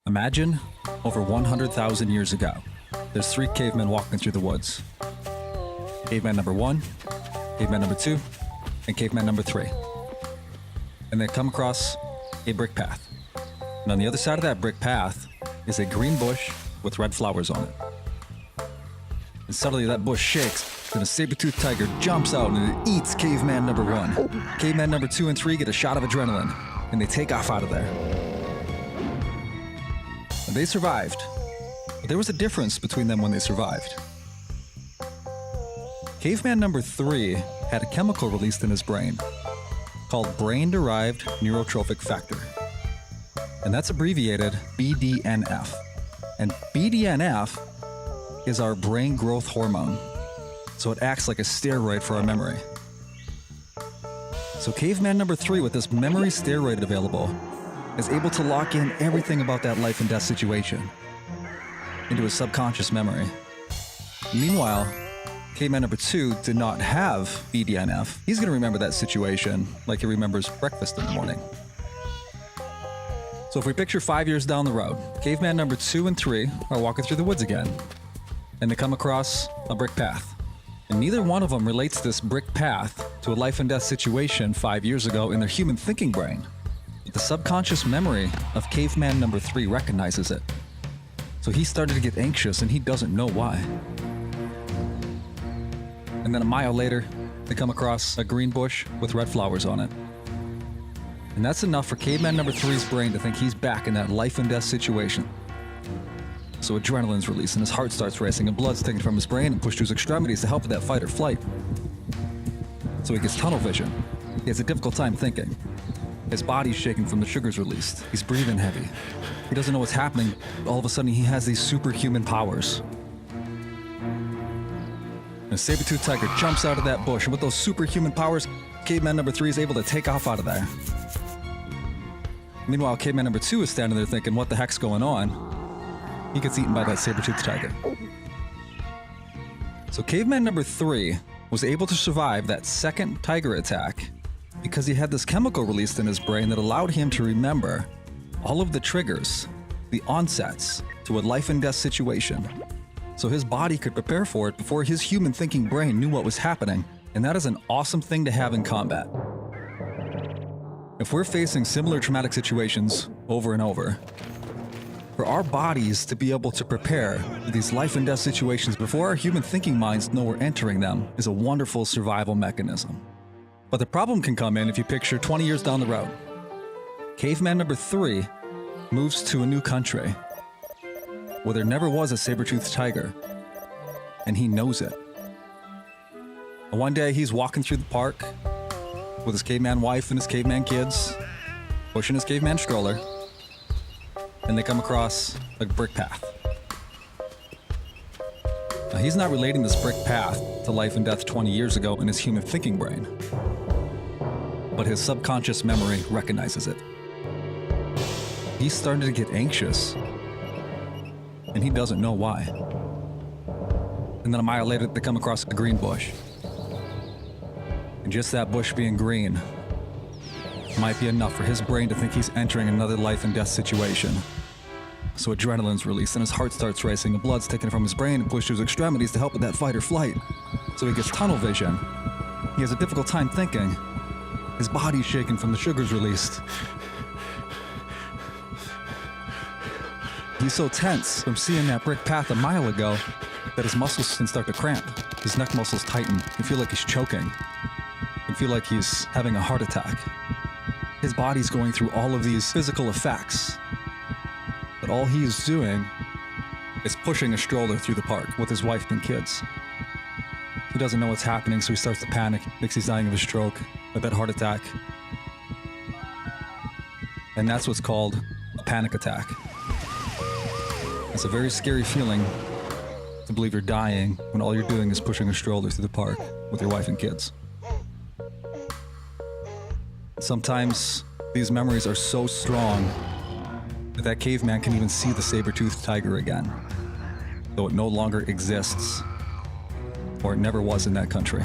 Imagine over 100,000 years ago, there's three cavemen walking through the woods. Caveman number 1, caveman number 2, and caveman number 3. And they come across a brick path. And on the other side of that brick path is a green bush with red flowers on it. And suddenly that bush shakes, and a saber-toothed tiger jumps out and it eats caveman number 1. Caveman number 2 and 3 get a shot of adrenaline, and they take off out of there. And they survived, but there was a difference between them when they survived. Caveman number 3 had a chemical released in his brain called brain-derived neurotrophic factor. And that's abbreviated BDNF. And BDNF is our brain growth hormone. So it acts like a steroid for our memory. So caveman number 3, with this memory steroid available, is able to lock in everything about that life and death situation into his subconscious memory. Meanwhile, caveman number 2 did not have BDNF. He's going to remember that situation like he remembers breakfast in the morning. So if we picture 5 years down the road, caveman number 2 and 3 are walking through the woods again, and they come across a brick path. And neither one of them relates this brick path to a life and death situation 5 years ago in their human thinking brain. But the subconscious memory of caveman number 3 recognizes it. So he started to get anxious, and he doesn't know why. And then a mile later, they come across a green bush with red flowers on it. And that's enough for caveman number 3's brain to think he's back in that life and death situation. So adrenaline's released and his heart starts racing and blood's taken from his brain and pushed to his extremities to help with that fight or flight. So he gets tunnel vision. He has a difficult time thinking. His body's shaking from the sugars released. He's breathing heavy. He doesn't know what's happening. All of a sudden he has these superhuman powers. And a saber-toothed tiger jumps out of that bush, and with those superhuman powers, caveman number 3 is able to take off out of there. Meanwhile, caveman number 2 is standing there thinking, what the heck's going on? He gets eaten by that saber-toothed tiger. So caveman number 3 was able to survive that second tiger attack because he had this chemical released in his brain that allowed him to remember all of the triggers, the onsets to a life and death situation. So his body could prepare for it before his human thinking brain knew what was happening. And that is an awesome thing to have in combat. If we're facing similar traumatic situations over and over, for our bodies to be able to prepare for these life and death situations before our human thinking minds know we're entering them is a wonderful survival mechanism. But the problem can come in if you picture 20 years down the road. Caveman number 3 moves to a new country where there never was a saber-toothed tiger, and he knows it. And one day he's walking through the park with his caveman wife and his caveman kids, pushing his caveman stroller, and they come across a brick path. Now, he's not relating this brick path to life and death 20 years ago in his human thinking brain, but his subconscious memory recognizes it. He's starting to get anxious, and he doesn't know why. And then a mile later, they come across a green bush. And just that bush being green might be enough for his brain to think he's entering another life and death situation. So adrenaline's released and his heart starts racing, and blood's taken from his brain and pushed to his extremities to help with that fight or flight. So he gets tunnel vision. He has a difficult time thinking. His body's shaking from the sugars released. He's so tense from seeing that brick path a mile ago that his muscles can start to cramp. His neck muscles tighten. You feel like he's choking. You feel like he's having a heart attack. His body's going through all of these physical effects. But all he is doing is pushing a stroller through the park with his wife and kids. He doesn't know what's happening, so he starts to panic, thinks he's dying of a stroke, of that heart attack. And that's what's called a panic attack. It's a very scary feeling to believe you're dying when all you're doing is pushing a stroller through the park with your wife and kids. Sometimes these memories are so strong that that caveman can even see the saber-toothed tiger again, though it no longer exists, or it never was in that country.